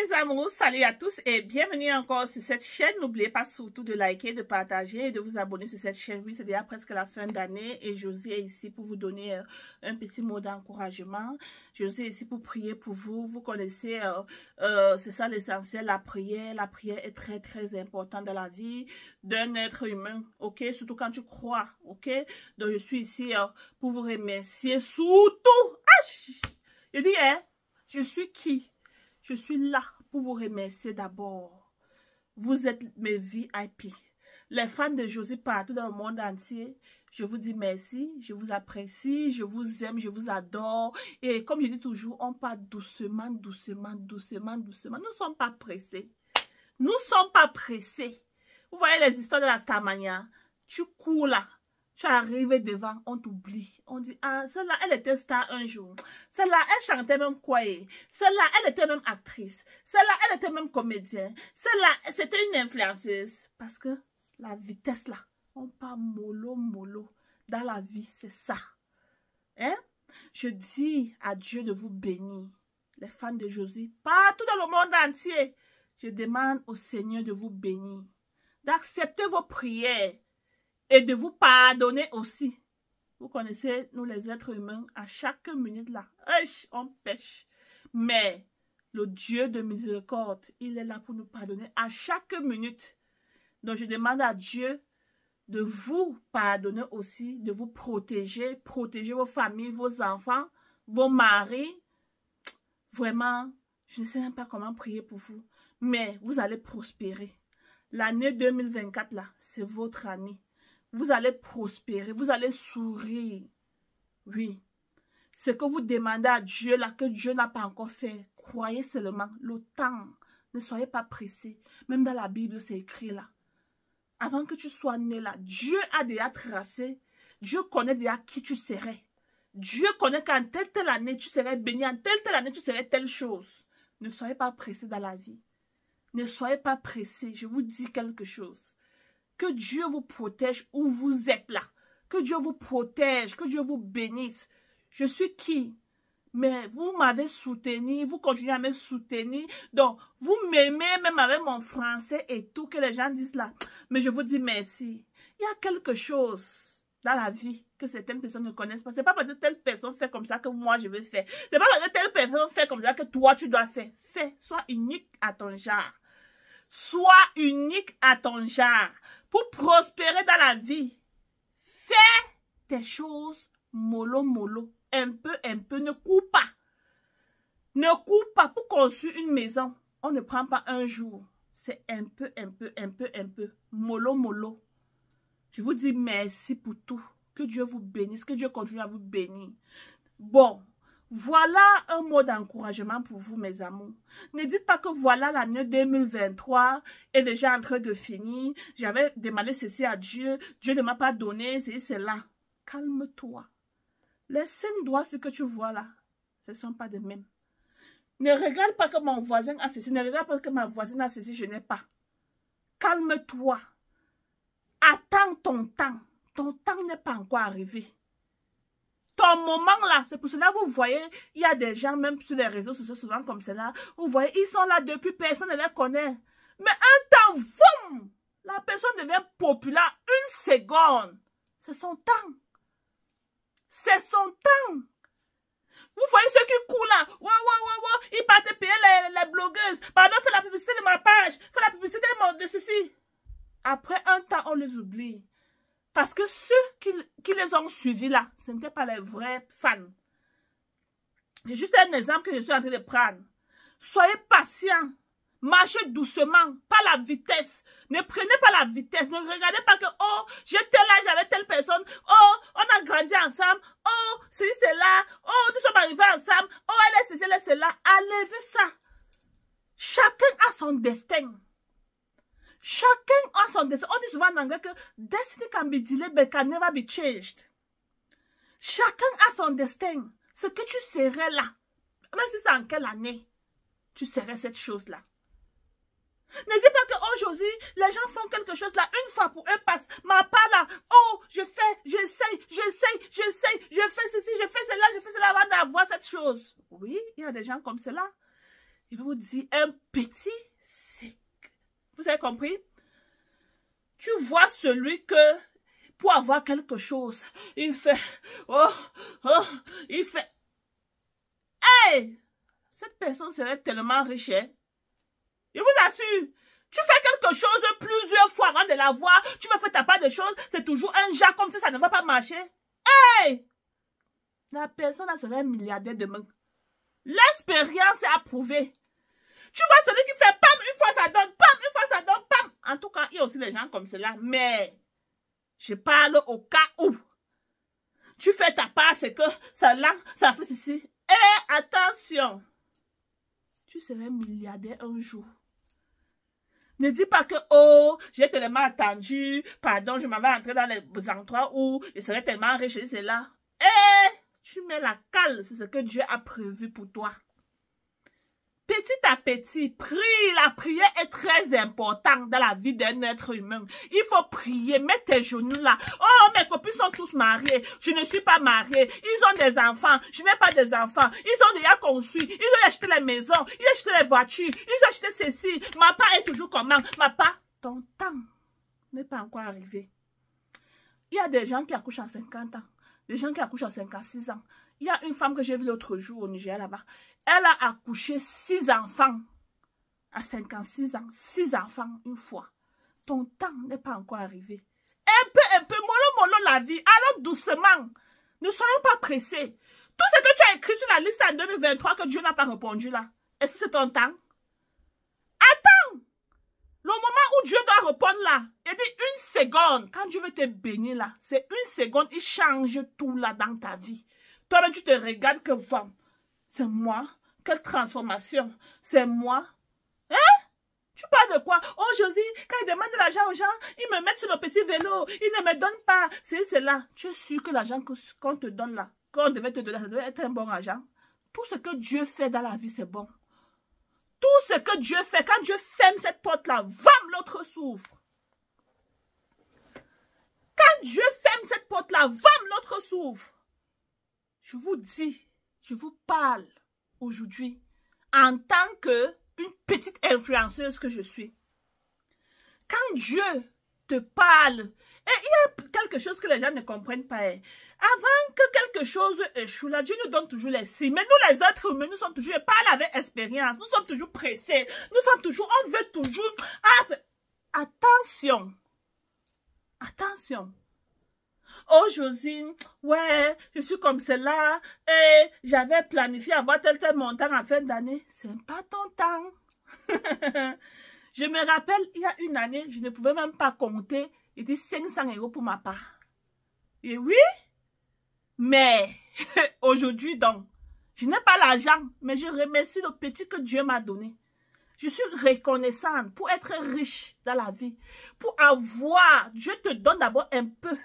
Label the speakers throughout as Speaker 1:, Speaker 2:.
Speaker 1: mes amours, salut à tous et bienvenue encore sur cette chaîne. N'oubliez pas surtout de liker, de partager et de vous abonner sur cette chaîne. Oui, c'est déjà presque la fin d'année et Josie est ici pour vous donner un petit mot d'encouragement. Josie est ici pour prier pour vous. Vous connaissez, c'est ça l'essentiel, la prière. La prière est très très importante dans la vie d'un être humain, ok? Surtout quand tu crois, ok? Donc je suis ici pour vous remercier surtout. Je dis, hein, je suis qui? Je suis là pour vous remercier d'abord. Vous êtes mes VIP. Les fans de Josie partout dans le monde entier, je vous dis merci, je vous apprécie, je vous aime, je vous adore. Et comme je dis toujours, on part doucement, doucement, doucement, doucement. Nous ne sommes pas pressés. Nous ne sommes pas pressés. Vous voyez les histoires de la Starmania? Tu cours là. Tu arrives devant, on t'oublie. On dit, ah, celle-là, elle était star un jour. Celle-là, elle chantait même quoi. Celle-là, elle était même actrice. Celle-là, elle était même comédienne. Celle-là, c'était une influenceuse. Parce que la vitesse là, on part mollo, mollo. Dans la vie, c'est ça. Hein? Je dis à Dieu de vous bénir. Les fans de Josie, partout dans le monde entier. Je demande au Seigneur de vous bénir. D'accepter vos prières. Et de vous pardonner aussi. Vous connaissez, nous les êtres humains, à chaque minute là, on pêche. Mais le Dieu de miséricorde, il est là pour nous pardonner à chaque minute. Donc je demande à Dieu de vous pardonner aussi, de vous protéger, protéger vos familles, vos enfants, vos maris. Vraiment, je ne sais même pas comment prier pour vous. Mais vous allez prospérer. L'année 2024 là, c'est votre année. Vous allez prospérer, vous allez sourire. Oui. Ce que vous demandez à Dieu, là, que Dieu n'a pas encore fait, croyez seulement le temps. Ne soyez pas pressés. Même dans la Bible, c'est écrit là. Avant que tu sois né là, Dieu a déjà tracé. Dieu connaît déjà qui tu serais. Dieu connaît qu'en telle année, tu serais béni. En telle année, tu serais telle chose. Ne soyez pas pressés dans la vie. Ne soyez pas pressés. Je vous dis quelque chose. Que Dieu vous protège où vous êtes là. Que Dieu vous protège. Que Dieu vous bénisse. Je suis qui? Mais vous m'avez soutenu. Vous continuez à me soutenir. Donc, vous m'aimez même avec mon français et tout que les gens disent là. Mais je vous dis merci. Il y a quelque chose dans la vie que certaines personnes ne connaissent pas. Ce n'est pas parce que telle personne fait comme ça que moi je vais faire. Ce n'est pas parce que telle personne fait comme ça que toi tu dois faire. Fais. Sois unique à ton genre. Sois unique à ton genre. Pour prospérer dans la vie, fais tes choses mollo, mollo. Un peu, ne cours pas. Ne cours pas pour construire une maison. On ne prend pas un jour. C'est un peu. Mollo, mollo. Je vous dis merci pour tout. Que Dieu vous bénisse. Que Dieu continue à vous bénir. Bon. Voilà un mot d'encouragement pour vous, mes amours. Ne dites pas que voilà l'année 2023 est déjà en train de finir. J'avais demandé ceci à Dieu. Dieu ne m'a pas donné, c'est cela. Calme-toi. Les 5 doigts, ce que tu vois là, ce ne sont pas de même. Ne regarde pas que mon voisin a ceci. Ne regarde pas que ma voisine a ceci, je n'ai pas. Calme-toi. Attends ton temps. Ton temps n'est pas encore arrivé. Ton moment là, c'est pour cela que vous voyez, il y a des gens même sur les réseaux sociaux souvent comme cela. Vous voyez, ils sont là depuis, personne ne les connaît. Mais un temps, boum, la personne devient populaire une seconde. C'est son temps. C'est son temps. Vous voyez ceux qui courent là. Ils partent payer les blogueuses. Pardon, fais la publicité de ma page. Fais la publicité de ceci. Après un temps, on les oublie. Parce que ceux qui les ont suivis là, ce n'étaient pas les vrais fans. C'est juste un exemple que je suis en train de prendre. Soyez patients. Marchez doucement, pas la vitesse. Ne prenez pas la vitesse. Ne regardez pas que, oh, j'ai tel âge avec telle personne. Oh, on a grandi ensemble. Oh, c'est là. Oh, nous sommes arrivés ensemble. Oh, elle est ceci, elle est cela. Enlevez ça. Chacun a son destin. Chacun a son destin. On dit souvent en anglais que destiny can be delayed but can never be changed. Chacun a son destin. Ce que tu serais là, même si c'est en quelle année, tu serais cette chose-là. Ne dis pas que aujourd'hui, les gens font quelque chose là, une fois pour eux passe. Ma part là, oh, je fais, j'essaye, je fais ceci, je fais cela avant d'avoir cette chose. Oui, il y a des gens comme cela. Il va vous dire un petit sec. Vous avez compris? Tu vois celui que, pour avoir quelque chose, il fait, oh, il fait, hey! Cette personne serait tellement riche, hein? Je vous assure, tu fais quelque chose plusieurs fois avant de la voir, tu me fais ta part de choses, c'est toujours un genre comme ça ne va pas marcher. Hey! La personne serait un milliardaire demain. L'expérience est approuvée. Tu vois celui qui fait pam, une fois ça donne, pam, une fois ça donne, pam. En tout cas, il y a aussi des gens comme cela. Mais, je parle au cas où. Tu fais ta part, c'est que ça là, ça fait ceci. Et attention, tu serais milliardaire un jour. Ne dis pas que, oh, j'ai tellement attendu, pardon, je m'avais entré dans les endroits où je serais tellement riche, c'est là. Et tu mets la cale sur ce que Dieu a prévu pour toi. Petit à petit, prie. La prière est très importante dans la vie d'un être humain. Il faut prier, mets tes genoux là. Oh, mes copines sont tous mariées. Je ne suis pas mariée. Ils ont des enfants. Je n'ai pas des enfants. Ils ont déjà conçu. Ils ont acheté les maisons. Ils ont acheté les voitures. Ils ont acheté ceci. Ma part est toujours comment? Ma part, ton temps n'est pas encore arrivé. Il y a des gens qui accouchent à 50 ans. Des gens qui accouchent à 56 ans. Il y a une femme que j'ai vue l'autre jour au Nigeria là-bas. Elle a accouché 6 enfants à 56 ans. 6 enfants une fois. Ton temps n'est pas encore arrivé. Un peu, mollo la vie. Alors doucement. Ne soyons pas pressés. Tout ce que tu as écrit sur la liste en 2023 que Dieu n'a pas répondu là. Est-ce que c'est ton temps? Attends. Le moment où Dieu doit répondre là, il dit une seconde. Quand Dieu veut te bénir là, c'est une seconde, il change tout là dans ta vie. Toi-même, tu te regardes que femme. C'est moi. Quelle transformation. C'est moi. Hein? Tu parles de quoi? Oh, Josie, quand il demande de l'argent aux gens, ils me mettent sur le petit vélo. Ils ne me donnent pas. C'est là. Tu es sûr que l'argent qu'on te donne là, qu'on devait te donner, ça devait être un bon argent. Tout ce que Dieu fait dans la vie, c'est bon. Tout ce que Dieu fait, quand Dieu ferme cette porte-là, vam, l'autre s'ouvre. Quand Dieu ferme cette porte-là, vam, l'autre s'ouvre. Je vous dis, je vous parle aujourd'hui en tant qu'une petite influenceuse que je suis. Quand Dieu te parle, et il y a quelque chose que les gens ne comprennent pas. Avant que quelque chose échoue, là, Dieu nous donne toujours les signes. Mais nous, les êtres humains, nous sommes toujours, parle avec expérience, nous sommes toujours pressés, nous sommes toujours, on veut toujours. Attention, attention. Oh, Josine, ouais, je suis comme cela, et j'avais planifié avoir tel montant en fin d'année. C'est pas ton temps. Je me rappelle, il y a une année, je ne pouvais même pas compter, il dit 500 € pour ma part. Et oui, mais aujourd'hui donc, je n'ai pas l'argent, mais je remercie le petit que Dieu m'a donné. Je suis reconnaissante pour être riche dans la vie, pour avoir, Dieu te donne d'abord un peu.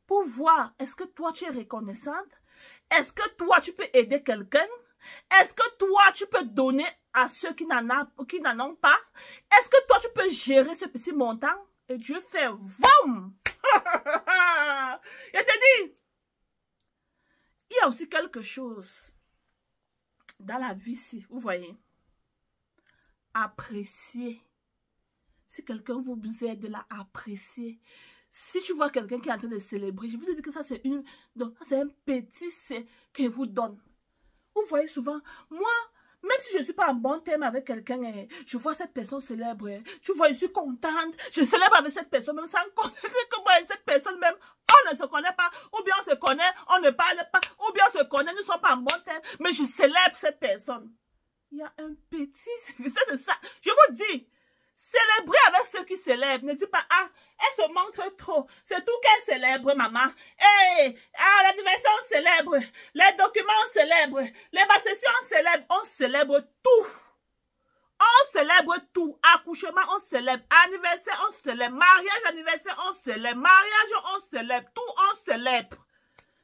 Speaker 1: Pour voir, est-ce que toi, tu es reconnaissante? Est-ce que toi, tu peux aider quelqu'un? Est-ce que toi, tu peux donner à ceux qui n'en ont pas? Est-ce que toi, tu peux gérer ce petit montant? Et Dieu fait VOM! Je te dis, il y a aussi quelque chose dans la vie ici, vous voyez. Apprécier. Si quelqu'un vous aide là, apprécier. Si tu vois quelqu'un qui est en train de célébrer, je vous ai dit que ça c'est un petit c'est que vous donne. Vous voyez souvent, moi, même si je ne suis pas en bon terme avec quelqu'un, je vois cette personne célèbre, tu vois, je suis contente, je célèbre avec cette personne, même sans connaître que moi et cette personne même, on ne se connaît pas, ou bien on se connaît, on ne parle pas, ou bien on se connaît, nous ne sommes pas en bon terme, mais je célèbre cette personne. Il y a un petit, c'est ça, je vous dis. Célébrer avec ceux qui célèbrent. Ne dis pas, ah, elle se montre trop. C'est tout qu'elle célèbre, maman. Hey, ah, l'anniversaire, on célèbre. Les documents, on célèbre. Les sessions, on célèbre. On célèbre tout. On célèbre tout. Accouchement, on célèbre. Anniversaire, on célèbre. Mariage, anniversaire, on célèbre. Mariage, on célèbre. Tout, on célèbre.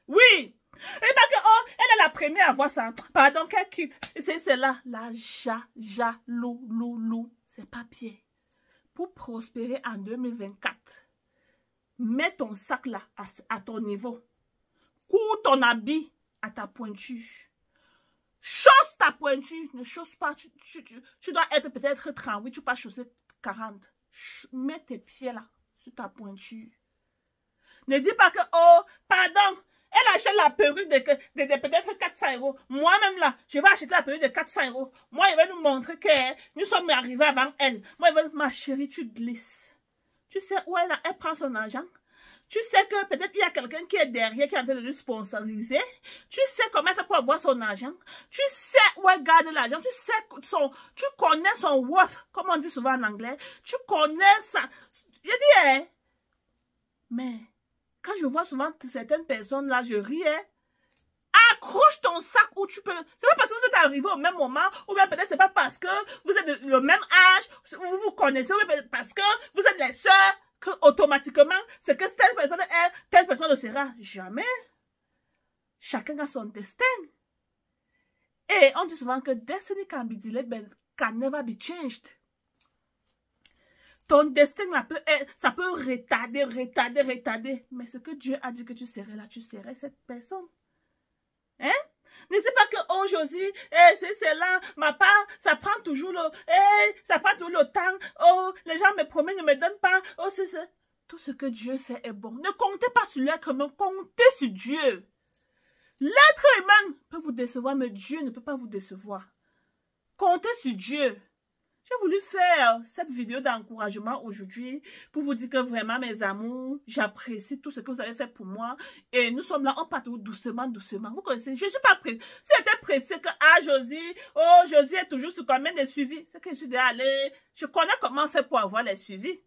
Speaker 1: Oui. Et pas que, oh, elle est la première à voir ça. Pardon, qu'elle quitte. Et c'est là, la lou. C'est papier. Pour prospérer en 2024, mets ton sac là à ton niveau. Cours ton habit à ta pointure. Chausse ta pointure. Ne chausse pas. Tu dois être peut-être 38, tu peux pas chausser 40. Mets tes pieds là, sur ta pointure. Ne dis pas que, oh, pardon, elle achète la perruque de peut-être 400 €. Moi-même là, je vais acheter la perruque de 400 €. Moi, il va nous montrer que nous sommes arrivés avant elle. Moi, il va dire, ma chérie, tu glisses. Tu sais où elle prend son argent? Tu sais que peut-être il y a quelqu'un qui est derrière, qui est en train de lui sponsoriser. Tu sais comment elle fait pour avoir son argent. Tu sais où elle garde l'argent. Tu connais son worth, comme on dit souvent en anglais. Tu connais ça. Je dis, hein. Mais quand je vois souvent certaines personnes là, je ris, hein. Accroche ton sac où tu peux. C'est pas parce que vous êtes arrivé au même moment, ou bien peut-être c'est pas parce que vous êtes de le même âge, vous vous connaissez, ou bien parce que vous êtes les sœurs, que automatiquement, c'est que telle personne est, telle personne ne sera jamais. Chacun a son destin. Et on dit souvent que destiny can be delayed, but can never be changed. Ton destin ça peut retarder. Mais ce que Dieu a dit que tu serais là, tu serais cette personne. Hein? Ne dis pas que, oh Josie, c'est là, ma part, ça prend toujours le temps. Oh, les gens me promettent, ne me donnent pas. Oh, c'est ça. Tout ce que Dieu sait est bon. Ne comptez pas sur l'être humain, comptez sur Dieu. L'être humain peut vous décevoir, mais Dieu ne peut pas vous décevoir. Comptez sur Dieu. J'ai voulu faire cette vidéo d'encouragement aujourd'hui pour vous dire que vraiment, mes amours, j'apprécie tout ce que vous avez fait pour moi. Et nous sommes là, on part doucement. Vous connaissez, je ne suis pas pressée. Si j'étais pressée que, Josie est toujours sur combien de suivis, c'est que je suis déjà allée. Je connais comment faire pour avoir les suivis.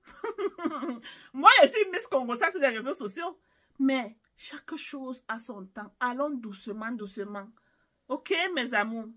Speaker 1: Moi, je suis Miss Congo sur les réseaux sociaux. Mais chaque chose a son temps. Allons doucement. Ok, mes amours?